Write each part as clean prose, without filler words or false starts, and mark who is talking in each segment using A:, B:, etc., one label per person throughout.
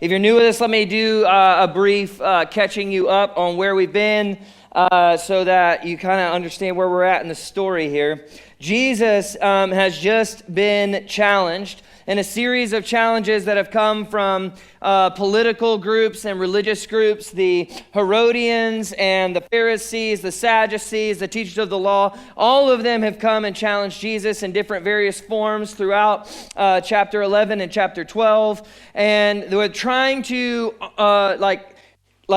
A: If you're new with us, let me do a brief catching you up on where we've been so that you kind of understand where we're at in the story here. Jesus has just been challenged in a series of challenges that have come from political groups and religious groups, the Herodians and the Pharisees, the Sadducees, the teachers of the law. All of them have come and challenged Jesus in different various forms throughout chapter 11 and chapter 12. And they were trying to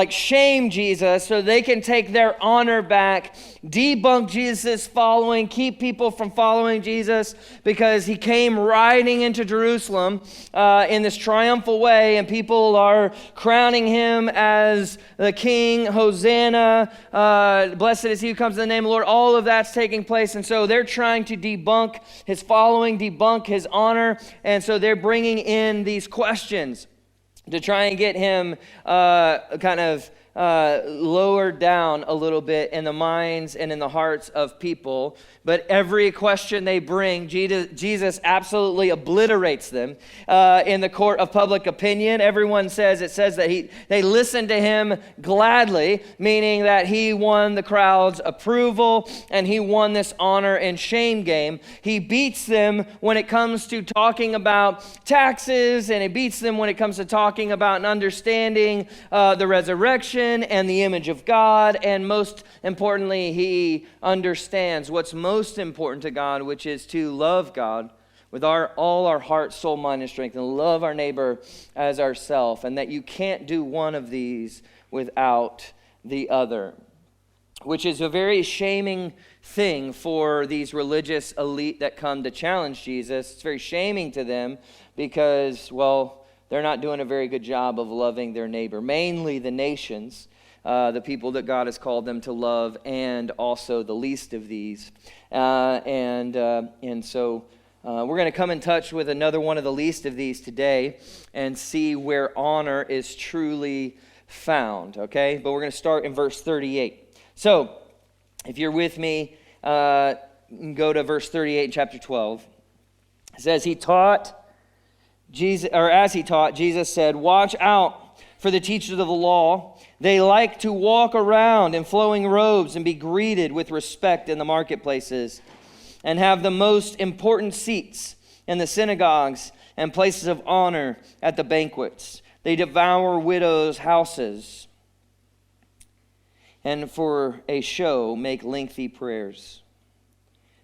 A: shame Jesus so they can take their honor back, debunk Jesus' following, keep people from following Jesus because he came riding into Jerusalem in this triumphal way, and people are crowning him as the king. Hosanna, blessed is he who comes in the name of the Lord. All of that's taking place, and so they're trying to debunk his following, debunk his honor, and so they're bringing in these questions to try and get him lowered down a little bit in the minds and in the hearts of people. But every question they bring, Jesus absolutely obliterates them in the court of public opinion. Everyone says, it says that they listened to him gladly, meaning that he won the crowd's approval and he won this honor and shame game. He beats them when it comes to talking about taxes, and he beats them when it comes to talking about and understanding the resurrection and the image of God, and most importantly, he understands what's most important to God, which is to love God with all our heart, soul, mind, and strength, and love our neighbor as ourselves, and that you can't do one of these without the other, which is a very shaming thing for these religious elite that come to challenge Jesus. It's very shaming to them because, well, they're not doing a very good job of loving their neighbor, mainly the nations, the people that God has called them to love, and also the least of these. And so we're going to come in touch with another one of the least of these today and see where honor is truly found, okay? But we're going to start in verse 38. So if you're with me, go to verse 38 in chapter 12. It says, as he taught, Jesus said, "Watch out for the teachers of the law. They like to walk around in flowing robes and be greeted with respect in the marketplaces and have the most important seats in the synagogues and places of honor at the banquets. They devour widows' houses and for a show make lengthy prayers.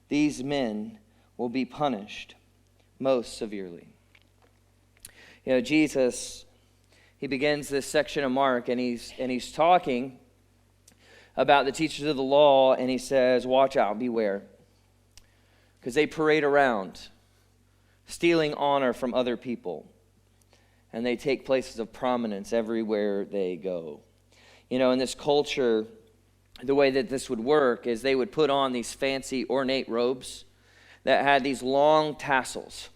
A: These men will be punished most severely." You know, Jesus, he begins this section of Mark, and he's talking about the teachers of the law, and he says, watch out, beware, because they parade around, stealing honor from other people, and they take places of prominence everywhere they go. You know, in this culture, the way that this would work is they would put on these fancy ornate robes that had these long tassels,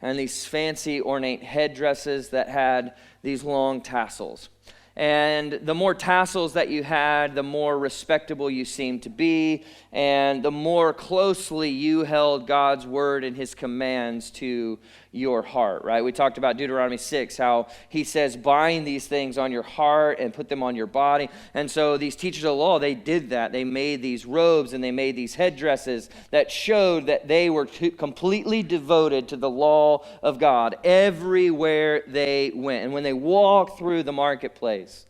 A: and these fancy ornate headdresses that had these long tassels. And the more tassels that you had, the more respectable you seemed to be, and the more closely you held God's word and his commands to your heart, right? We talked about Deuteronomy 6, how he says, bind these things on your heart and put them on your body. And so these teachers of the law, they did that. They made these robes and they made these headdresses that showed that they were completely devoted to the law of God everywhere they went. And when they walked through the marketplace,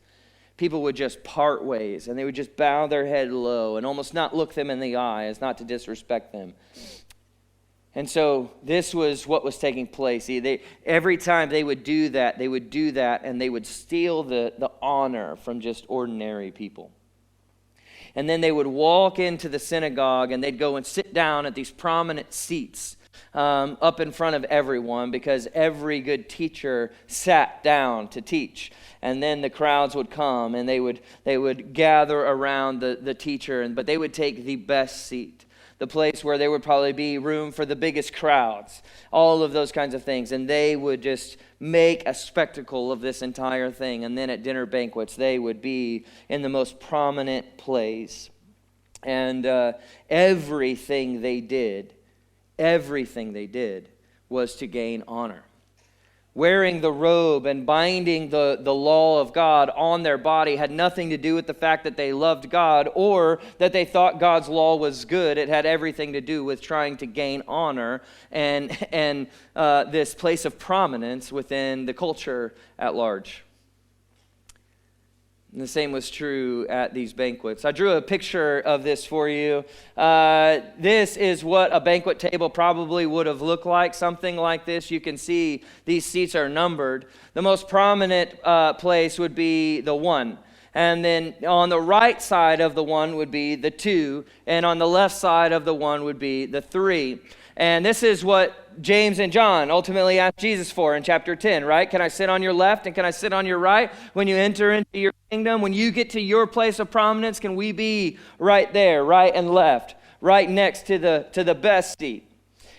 A: people would just part ways, and they would just bow their head low and almost not look them in the eye as not to disrespect them. And so this was what was taking place. Every time they would do that, and they would steal the honor from just ordinary people. And then they would walk into the synagogue, and they'd go and sit down at these prominent seats up in front of everyone, because every good teacher sat down to teach. And then the crowds would come, and they would gather around the teacher, but they would take the best seat, the place where there would probably be room for the biggest crowds, all of those kinds of things. And they would just make a spectacle of this entire thing. And then at dinner banquets, they would be in the most prominent place. And everything they did was to gain honor. wearing the robe and binding the law of God on their body had nothing to do with the fact that they loved God or that they thought God's law was good. It had everything to do with trying to gain honor and this place of prominence within the culture at large. And the same was true at these banquets. I drew a picture of this for you. This is what a banquet table probably would have looked like, something like this. You can see these seats are numbered. The most prominent place would be the 1. And then on the right side of the 1 would be the 2. And on the left side of the 1 would be the 3. And this is what James and John ultimately asked Jesus for in chapter 10, right? Can I sit on your left and can I sit on your right when you enter into your kingdom? When you get to your place of prominence, can we be right there, right and left, right next to the best seat?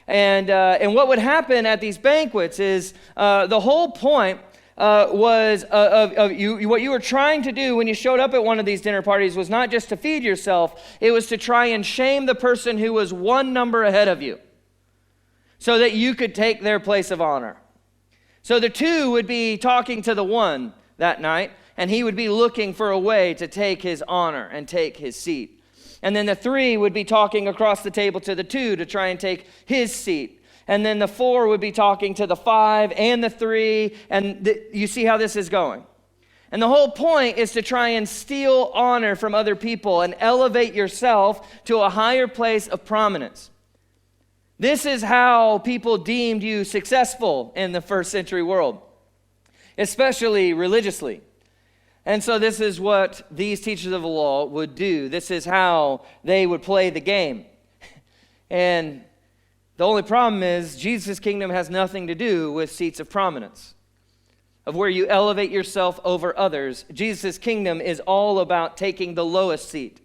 A: And what would happen at these banquets is the whole point was what you were trying to do when you showed up at one of these dinner parties was not just to feed yourself, it was to try and shame the person who was one number ahead of you, so that you could take their place of honor. So the 2 would be talking to the 1 that night, and he would be looking for a way to take his honor and take his seat. And then the 3 would be talking across the table to the 2 to try and take his seat. And then the 4 would be talking to the 5 and the 3, and you see how this is going. And the whole point is to try and steal honor from other people and elevate yourself to a higher place of prominence. This is how people deemed you successful in the first century world, especially religiously. And so this is what these teachers of the law would do. This is how they would play the game. And the only problem is Jesus' kingdom has nothing to do with seats of prominence, of where you elevate yourself over others. Jesus' kingdom is all about taking the lowest seat.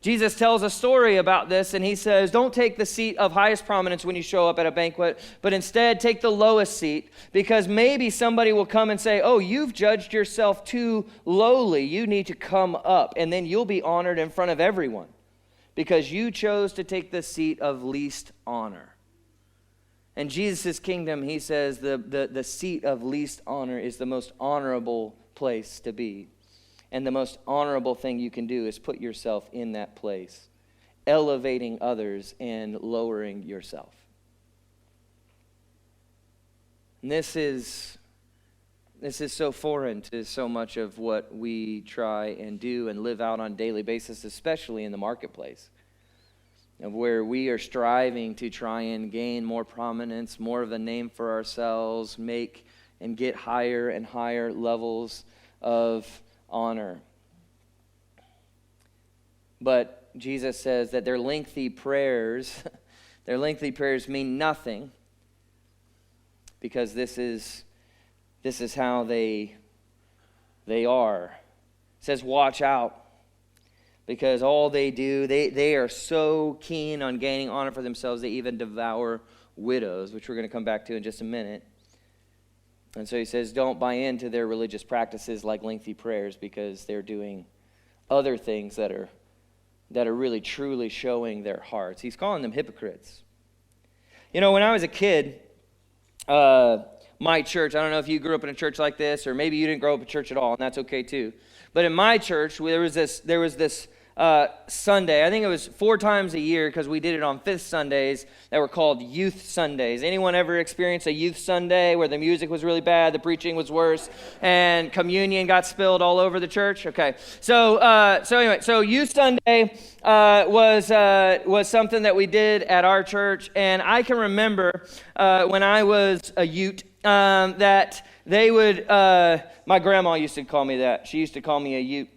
A: Jesus tells a story about this, and he says, don't take the seat of highest prominence when you show up at a banquet, but instead take the lowest seat, because maybe somebody will come and say, oh, you've judged yourself too lowly. You need to come up, and then you'll be honored in front of everyone because you chose to take the seat of least honor. In Jesus' kingdom, he says the seat of least honor is the most honorable place to be. And the most honorable thing you can do is put yourself in that place, elevating others and lowering yourself. And this is so foreign to so much of what we try and do and live out on a daily basis, especially in the marketplace, of where we are striving to try and gain more prominence, more of a name for ourselves, make and get higher and higher levels of honor. But Jesus says that their lengthy prayers mean nothing, because this is how they are. It says, watch out, because all they do, they are so keen on gaining honor for themselves, they even devour widows, which we're going to come back to in just a minute. And so he says, don't buy into their religious practices like lengthy prayers, because they're doing other things that are really truly showing their hearts. He's calling them hypocrites. You know, when I was a kid, my church, I don't know if you grew up in a church like this, or maybe you didn't grow up in church at all, and that's okay too. But in my church, there was this Sunday. I think it was 4 times a year, because we did it on 5th Sundays, that were called Youth Sundays. Anyone ever experienced a Youth Sunday where the music was really bad, the preaching was worse, and communion got spilled all over the church? Okay. So anyway, Youth Sunday was something that we did at our church, and I can remember when I was a Ute that they would, my grandma used to call me that. She used to call me a Ute.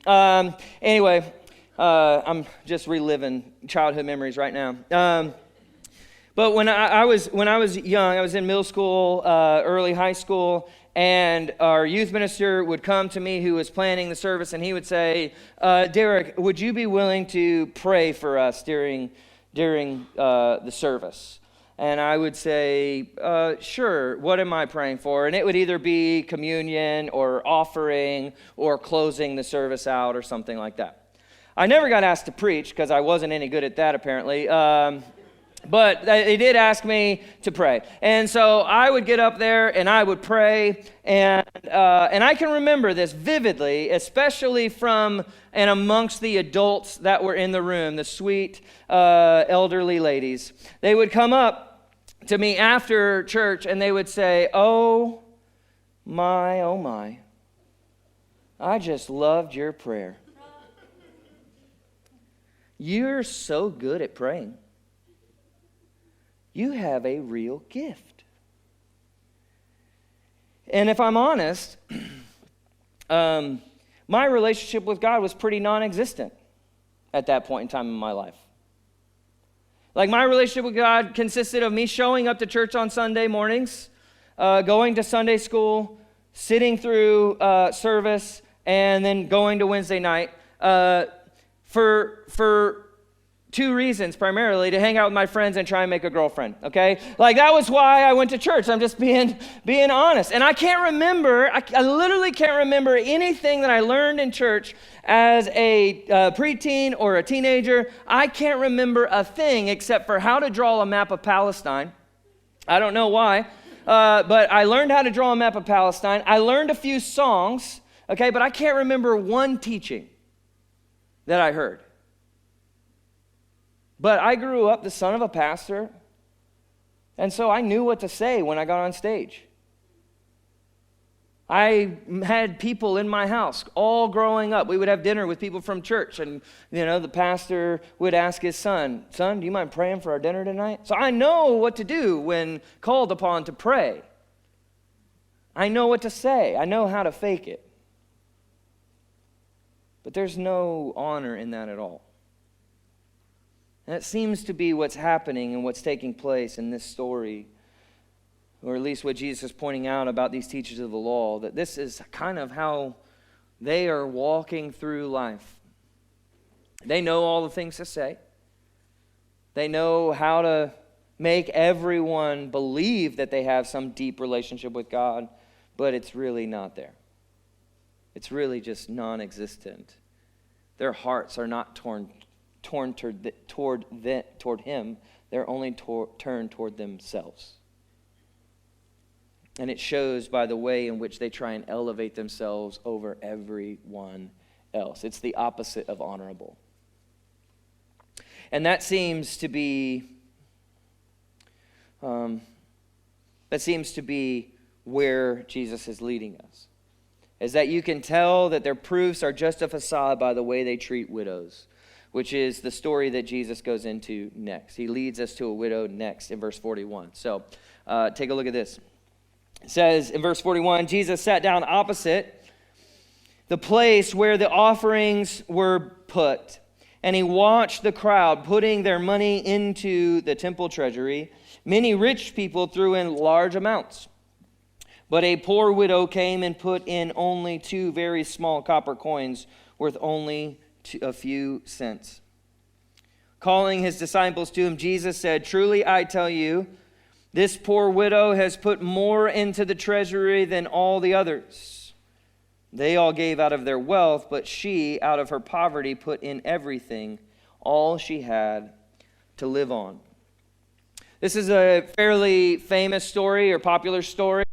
A: Anyway, I'm just reliving childhood memories right now. But when I was young, I was in middle school, early high school, and our youth minister would come to me, who was planning the service, and he would say, Derek, would you be willing to pray for us during the service? And I would say, sure, what am I praying for? And it would either be communion or offering or closing the service out or something like that. I never got asked to preach, because I wasn't any good at that, apparently. But they did ask me to pray. And so I would get up there and I would pray. And I can remember this vividly, especially from and amongst the adults that were in the room, the sweet elderly ladies. They would come up to me after church and they would say, oh my, I just loved your prayer. You're so good at praying. You have a real gift. And if I'm honest, my relationship with God was pretty non-existent at that point in time in my life. Like, my relationship with God consisted of me showing up to church on Sunday mornings, going to Sunday school, sitting through service, and then going to Wednesday night for two reasons, primarily: to hang out with my friends and try and make a girlfriend, okay? Like, that was why I went to church. I'm just being honest. And I can't remember, I literally can't remember anything that I learned in church as a preteen or a teenager. I can't remember a thing except for how to draw a map of Palestine. I don't know why, but I learned how to draw a map of Palestine. I learned a few songs, okay, but I can't remember one teaching that I heard. But I grew up the son of a pastor, and so I knew what to say when I got on stage. I had people in my house all growing up. We would have dinner with people from church, and the pastor would ask his son, do you mind praying for our dinner tonight? So I know what to do when called upon to pray. I know what to say. I know how to fake it. But there's no honor in that at all. And it seems to be what's happening and what's taking place in this story, or at least what Jesus is pointing out about these teachers of the law, that this is kind of how they are walking through life. They know all the things to say. They know how to make everyone believe that they have some deep relationship with God, but it's really not there. It's really just non-existent. Their hearts are not torn toward him. They're only turned toward themselves. And it shows by the way in which they try and elevate themselves over everyone else. It's the opposite of honorable. And that seems to be where Jesus is leading us. Is that you can tell that their proofs are just a facade by the way they treat widows, which is the story that Jesus goes into next. He leads us to a widow next in verse 41. So take a look at this. It says in verse 41, Jesus sat down opposite the place where the offerings were put, and he watched the crowd putting their money into the temple treasury. Many rich people threw in large amounts, but a poor widow came and put in only 2 very small copper coins worth only a few cents. Calling his disciples to him, Jesus said, "Truly I tell you, this poor widow has put more into the treasury than all the others. They all gave out of their wealth, but she, out of her poverty, put in everything, all she had to live on." This is a fairly famous story or popular story,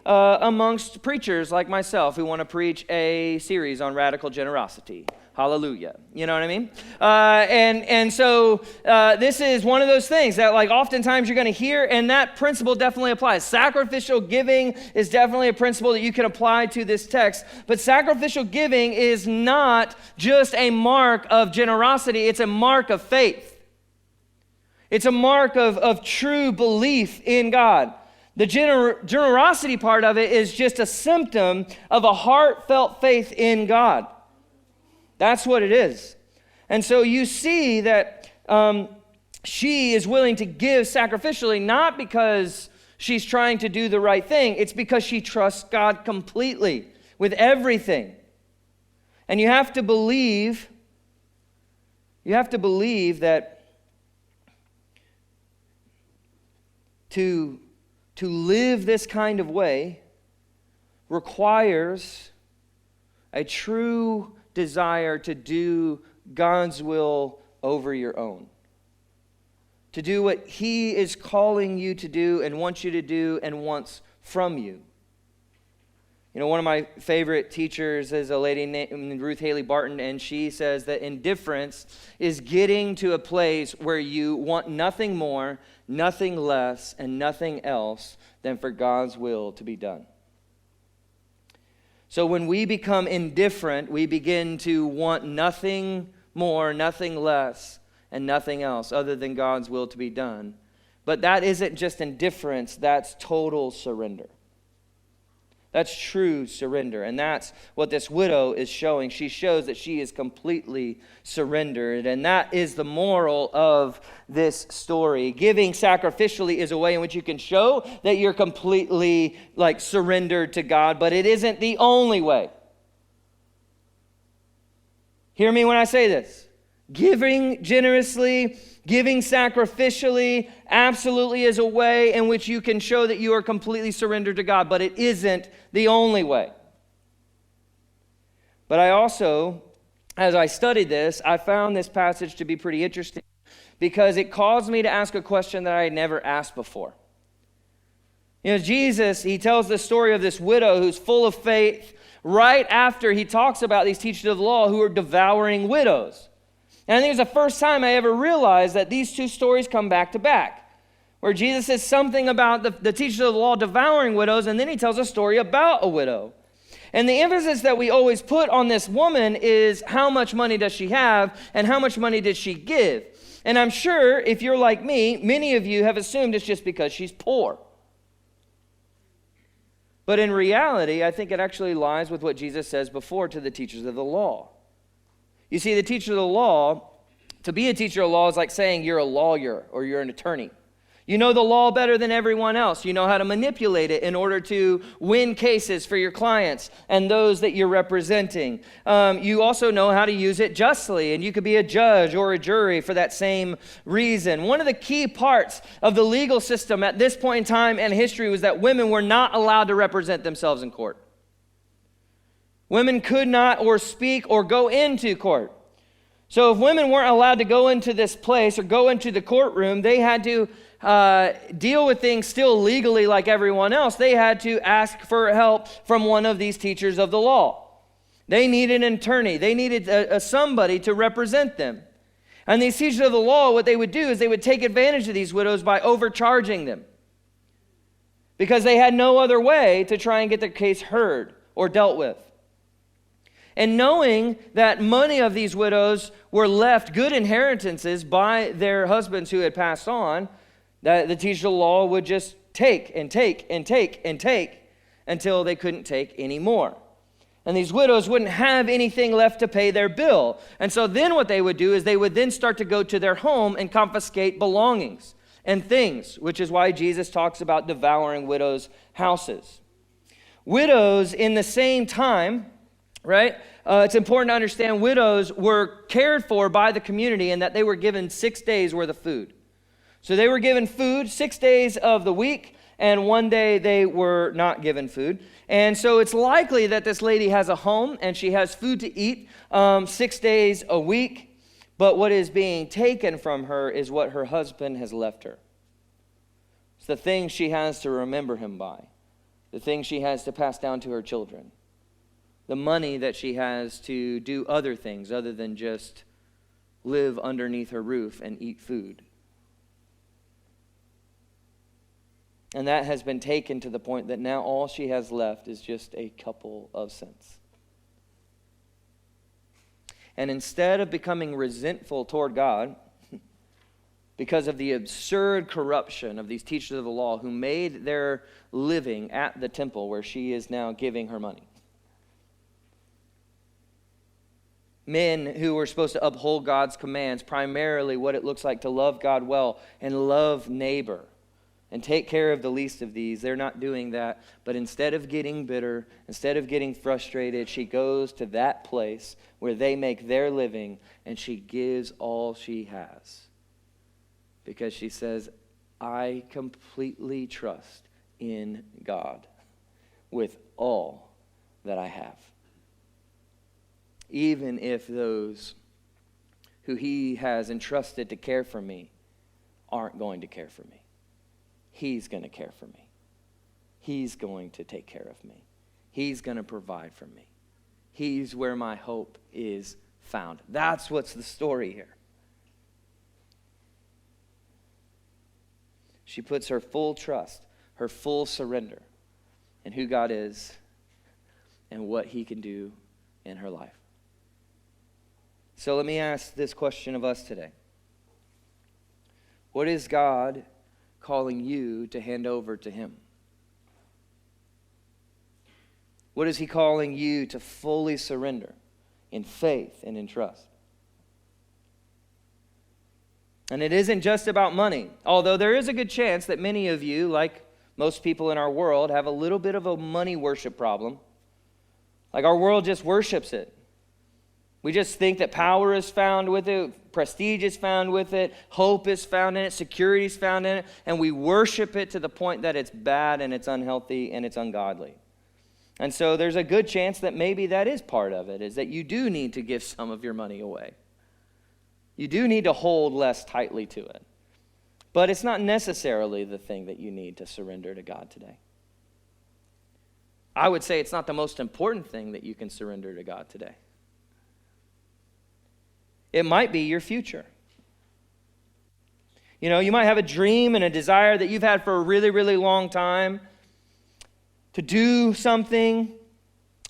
A: amongst preachers like myself who want to preach a series on radical generosity. Hallelujah. You know what I mean? So this is one of those things that, like, oftentimes you're going to hear, and that principle definitely applies. Sacrificial giving is definitely a principle that you can apply to this text, but sacrificial giving is not just a mark of generosity, it's a mark of faith. It's a mark of true belief in God. The generosity part of it is just a symptom of a heartfelt faith in God. That's what it is. And so you see that she is willing to give sacrificially, not because she's trying to do the right thing. It's because she trusts God completely with everything. And you have to believe that to live this kind of way requires a true desire to do God's will over your own. to do what he is calling you to do and wants you to do and wants from you. You know, one of my favorite teachers is a lady named Ruth Haley Barton, and she says that indifference is getting to a place where you want nothing more, nothing less, and nothing else than for God's will to be done. So when we become indifferent, we begin to want nothing more, nothing less, and nothing else other than God's will to be done. But that isn't just indifference, that's total surrender. That's true surrender. And that's what this widow is showing. She shows that she is completely surrendered. And that is the moral of this story. Giving sacrificially is a way in which you can show that you're completely surrendered to God, but it isn't the only way. Hear me when I say this. Giving generously, giving sacrificially, absolutely is a way in which you can show that you are completely surrendered to God, but it isn't the only way. But I also, as I studied this, I found this passage to be pretty interesting because it caused me to ask a question that I had never asked before. You know, Jesus, he tells the story of this widow who's full of faith right after he talks about these teachers of the law who are devouring widows. And I think it's the first time I ever realized that these two stories come back to back, where Jesus says something about the teachers of the law devouring widows, and then he tells a story about a widow. And the emphasis that we always put on this woman is how much money does she have and how much money did she give. And I'm sure if you're like me, many of you have assumed it's just because she's poor. But in reality, I think it actually lies with what Jesus says before to the teachers of the law. You see, the teacher of the law, to be a teacher of the law is like saying you're a lawyer or you're an attorney. You know the law better than everyone else. You know how to manipulate it in order to win cases for your clients and those that you're representing. You also know how to use it justly, and you could be a judge or a jury for that same reason. One of the key parts of the legal system at this point in time in history was that women were not allowed to represent themselves in court. Women could not or speak or go into court. So if women weren't allowed to go into this place or go into the courtroom, they had to deal with things still legally like everyone else. They had to ask for help from one of these teachers of the law. They needed an attorney. They needed somebody to represent them. And these teachers of the law, what they would do is they would take advantage of these widows by overcharging them, because they had no other way to try and get their case heard or dealt with. And knowing that many of these widows were left good inheritances by their husbands who had passed on, that the teacher of the law would just take and take and take and take until they couldn't take any more. And these widows wouldn't have anything left to pay their bill. And so then what they would do is they would then start to go to their home and confiscate belongings and things, which is why Jesus talks about devouring widows' houses. Widows in the same time, right? It's important to understand widows were cared for by the community and that they were given 6 days worth of food. So they were given food 6 days of the week, and one day they were not given food. And so it's likely that this lady has a home and she has food to eat 6 days a week, but what is being taken from her is what her husband has left her. It's the things she has to remember him by, the things she has to pass down to her children, the money that she has to do other things other than just live underneath her roof and eat food. And that has been taken to the point that now all she has left is just a couple of cents. And instead of becoming resentful toward God because of the absurd corruption of these teachers of the law who made their living at the temple where she is now giving her money, men who were supposed to uphold God's commands, primarily what it looks like to love God well and love neighbor and take care of the least of these, they're not doing that. But instead of getting bitter, instead of getting frustrated, she goes to that place where they make their living and she gives all she has. Because she says, I completely trust in God with all that I have. Even if those who he has entrusted to care for me aren't going to care for me. He's going to care for me. He's going to take care of me. He's going to provide for me. He's where my hope is found. That's what's the story here. She puts her full trust, her full surrender in who God is and what he can do in her life. So let me ask this question of us today. What is God calling you to hand over to him? What is he calling you to fully surrender in faith and in trust? And it isn't just about money, although there is a good chance that many of you, like most people in our world, have a little bit of a money worship problem. Like our world just worships it. We just think that power is found with it, prestige is found with it, hope is found in it, security is found in it, and we worship it to the point that it's bad and it's unhealthy and it's ungodly. And so there's a good chance that maybe that is part of it, is that you do need to give some of your money away. You do need to hold less tightly to it. But it's not necessarily the thing that you need to surrender to God today. I would say it's not the most important thing that you can surrender to God today. It might be your future. You know, you might have a dream and a desire that you've had for a really, really long time to do something,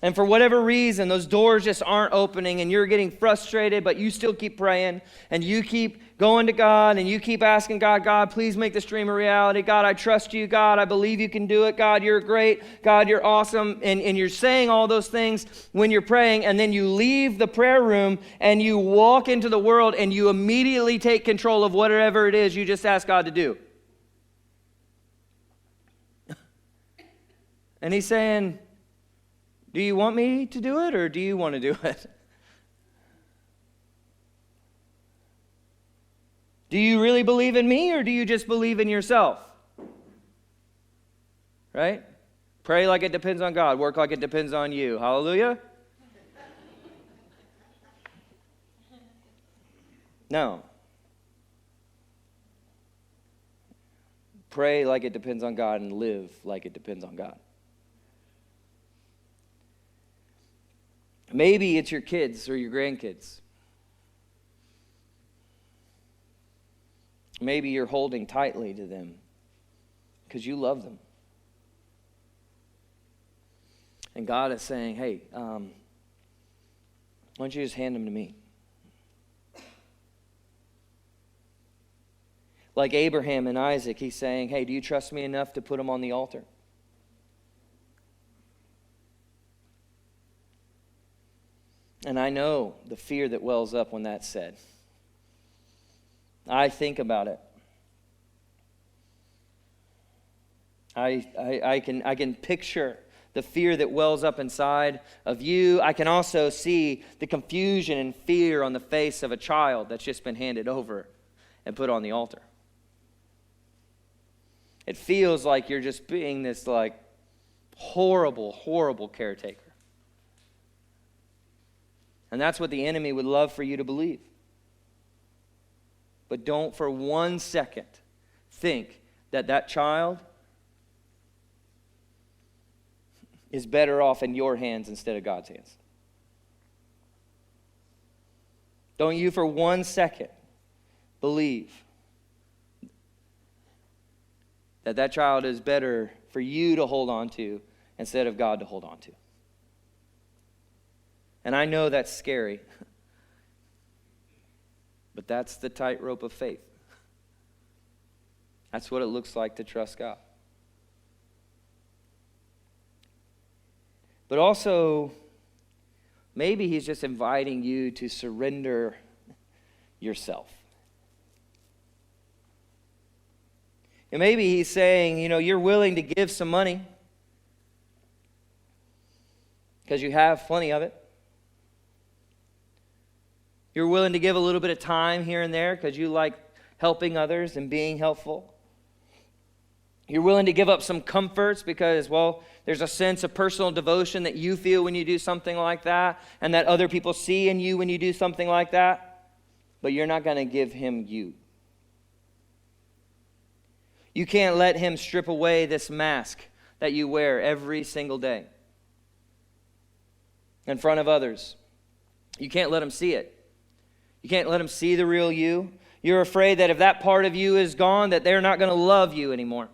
A: and for whatever reason, those doors just aren't opening, and you're getting frustrated, but you still keep praying, and you keep going to God, and you keep asking God, God, please make this dream a reality. God, I trust you. God, I believe you can do it. God, you're great. God, you're awesome. And you're saying all those things when you're praying, and then you leave the prayer room, and you walk into the world, and you immediately take control of whatever it is you just asked God to do. And he's saying, do you want me to do it, or do you want to do it? Do you really believe in me, or do you just believe in yourself? Right? Pray like it depends on God. Work like it depends on you. Hallelujah? No. Pray like it depends on God and live like it depends on God. Maybe it's your kids or your grandkids. Maybe you're holding tightly to them because you love them. And God is saying, hey, why don't you just hand them to me? Like Abraham and Isaac, he's saying, hey, do you trust me enough to put them on the altar? And I know the fear that wells up when that's said. I think about it. I can picture the fear that wells up inside of you. I can also see the confusion and fear on the face of a child that's just been handed over and put on the altar. It feels like you're just being this like horrible, horrible caretaker. And that's what the enemy would love for you to believe. But don't for 1 second think that that child is better off in your hands instead of God's hands. Don't you for 1 second believe that that child is better for you to hold on to instead of God to hold on to. And I know that's scary, but that's the tightrope of faith. That's what it looks like to trust God. But also, maybe he's just inviting you to surrender yourself. And maybe he's saying, you're willing to give some money because you have plenty of it. You're willing to give a little bit of time here and there because you like helping others and being helpful. You're willing to give up some comforts because, there's a sense of personal devotion that you feel when you do something like that and that other people see in you when you do something like that. But you're not going to give him you. You can't let him strip away this mask that you wear every single day in front of others. You can't let him see it. You can't let him see the real you. You're afraid that if that part of you is gone, that they're not going to love you anymore.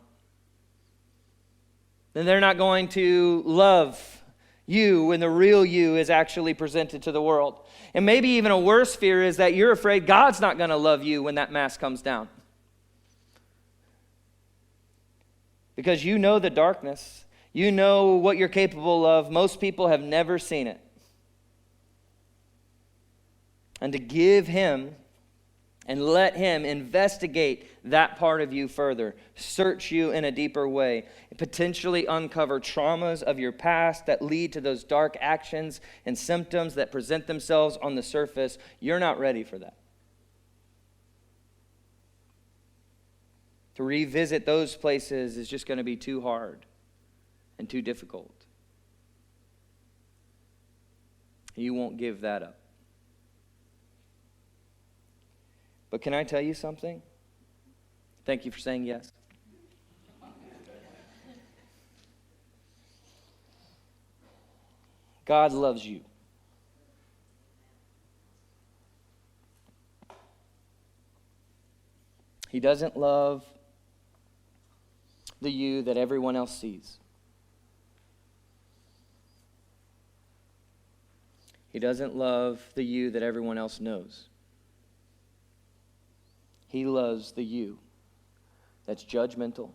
A: Then they're not going to love you when the real you is actually presented to the world. And maybe even a worse fear is that you're afraid God's not going to love you when that mask comes down. Because you know the darkness. You know what you're capable of. Most people have never seen it. And to give him and let him investigate that part of you further, search you in a deeper way, and potentially uncover traumas of your past that lead to those dark actions and symptoms that present themselves on the surface. You're not ready for that. To revisit those places is just going to be too hard and too difficult. You won't give that up. But can I tell you something? Thank you for saying yes. God loves you. He doesn't love the you that everyone else sees. He doesn't love the you that everyone else knows. He loves the you that's judgmental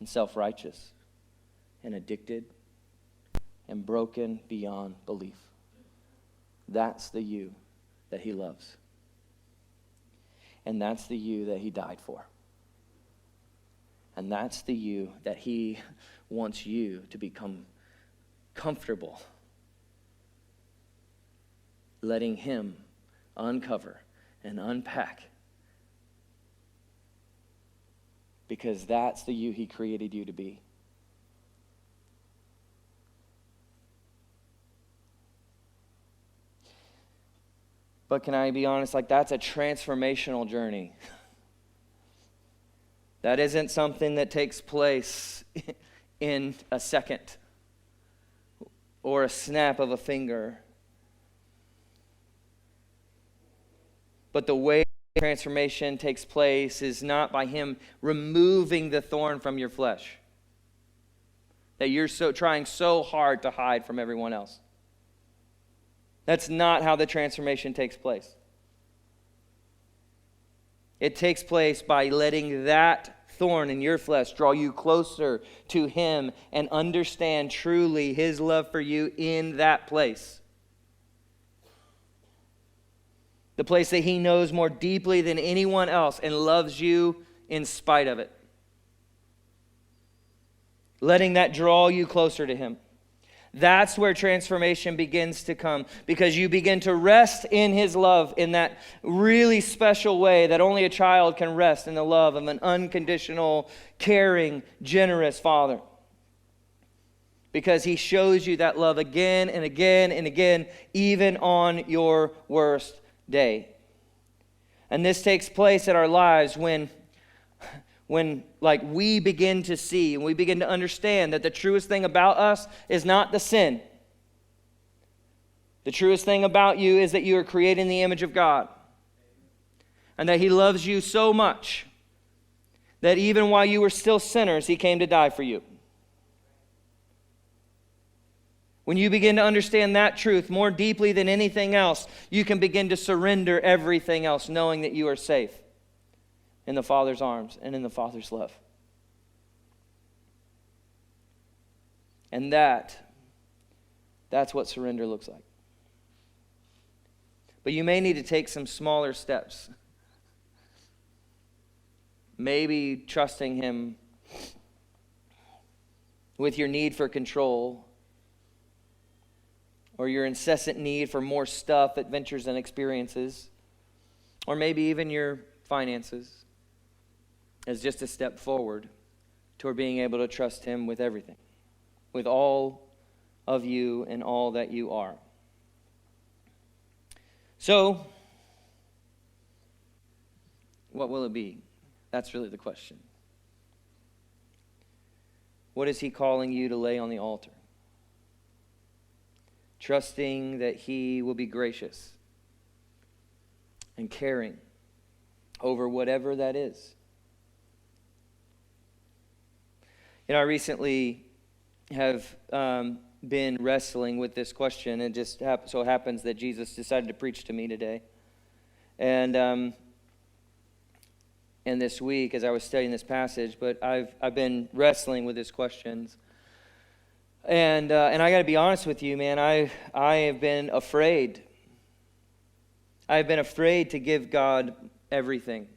A: and self-righteous and addicted and broken beyond belief. That's the you that he loves. And that's the you that he died for. And that's the you that he wants you to become comfortable letting him uncover and unpack. Because that's the you he created you to be. But can I be honest? That's a transformational journey. That isn't something that takes place in a second or a snap of a finger. But the way transformation takes place is not by him removing the thorn from your flesh that you're trying so hard to hide from everyone else. That's not how the transformation takes place. It takes place by letting that thorn in your flesh draw you closer to him and understand truly his love for you in that place. The place that he knows more deeply than anyone else and loves you in spite of it. Letting that draw you closer to him. That's where transformation begins to come, because you begin to rest in his love in that really special way that only a child can rest in the love of an unconditional, caring, generous father. Because he shows you that love again and again and again, even on your worst day. And this takes place in our lives when we begin to see and we begin to understand that the truest thing about us is not the sin. The truest thing about you is that you are created in the image of God. And that he loves you so much that even while you were still sinners, he came to die for you. When you begin to understand that truth more deeply than anything else, you can begin to surrender everything else, knowing that you are safe in the Father's arms and in the Father's love. And that's what surrender looks like. But you may need to take some smaller steps. Maybe trusting him with your need for control, or your incessant need for more stuff, adventures, and experiences, or maybe even your finances, as just a step forward toward being able to trust him with everything, with all of you and all that you are. So, what will it be? That's really the question. What is he calling you to lay on the altar? Trusting that he will be gracious and caring over whatever that is. I recently have been wrestling with this question. It just so happens that Jesus decided to preach to me today. And this week, as I was studying this passage, but I've been wrestling with these questions. And I got to be honest with you, man. I have been afraid. I've been afraid to give God everything.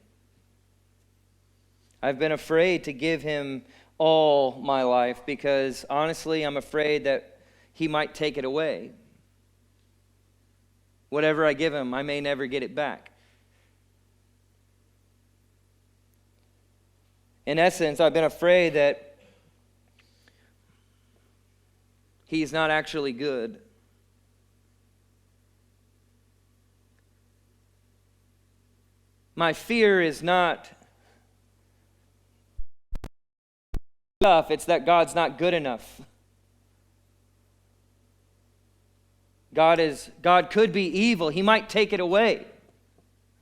A: I've been afraid to give him all my life because, honestly, I'm afraid that he might take it away. Whatever I give him, I may never get it back. In essence, I've been afraid that he's not actually good. My fear is not enough, it's that God's not good enough. God could be evil. He might take it away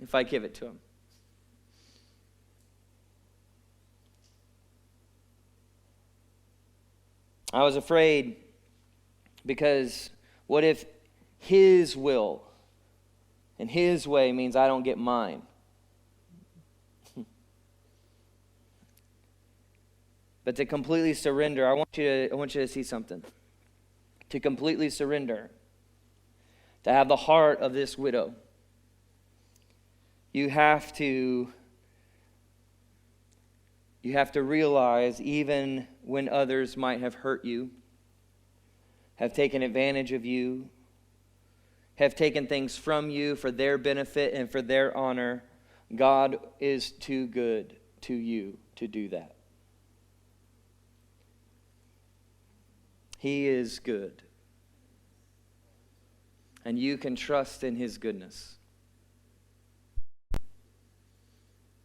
A: if I give it to him. I was afraid because what if his will and his way means I don't get mine? But to completely surrender, I want you to see something. To completely surrender, to have the heart of this widow, you have to realize, even when others might have hurt you, have taken advantage of you, have taken things from you for their benefit and for their honor, God is too good to you to do that. He is good. And you can trust in his goodness.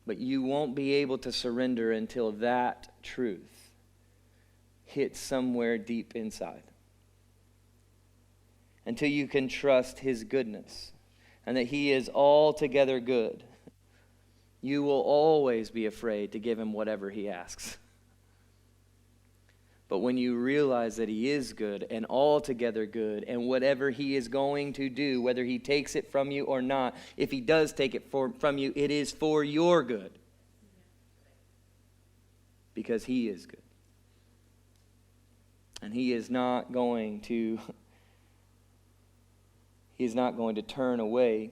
A: But you won't be able to surrender until that truth hits somewhere deep inside. Until you can trust his goodness and that he is altogether good. You will always be afraid to give him whatever he asks. But when you realize that he is good and altogether good, and whatever he is going to do, whether he takes it from you or not, if he does take it from you, it is for your good. Because he is good. And he is not going to turn away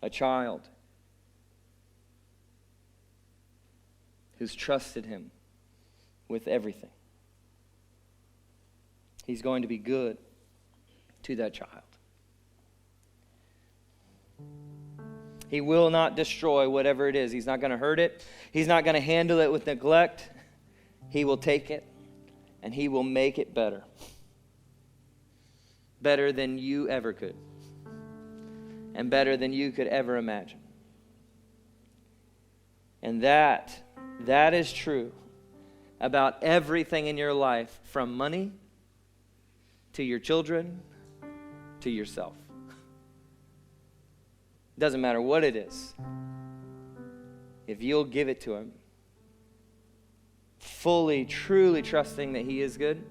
A: a child who's trusted him with everything. He's going to be good to that child. He will not destroy whatever it is. He's not going to hurt it. He's not going to handle it with neglect. He will take it and he will make it better. Better than you ever could. And better than you could ever imagine. And that is true about everything in your life, from money to your children, to yourself. Doesn't matter what it is. If you'll give it to him, fully, truly trusting that he is good,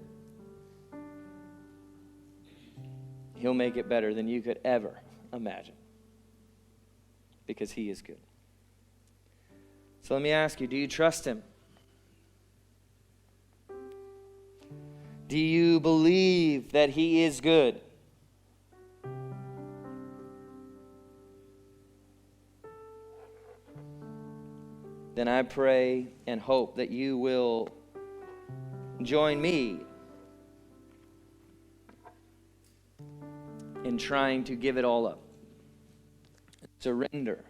A: he'll make it better than you could ever imagine. Because he is good. So let me ask you, do you trust him? Do you believe that he is good? Then I pray and hope that you will join me in trying to give it all up. Surrender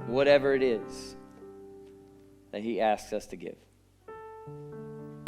A: whatever it is that he asks us to give.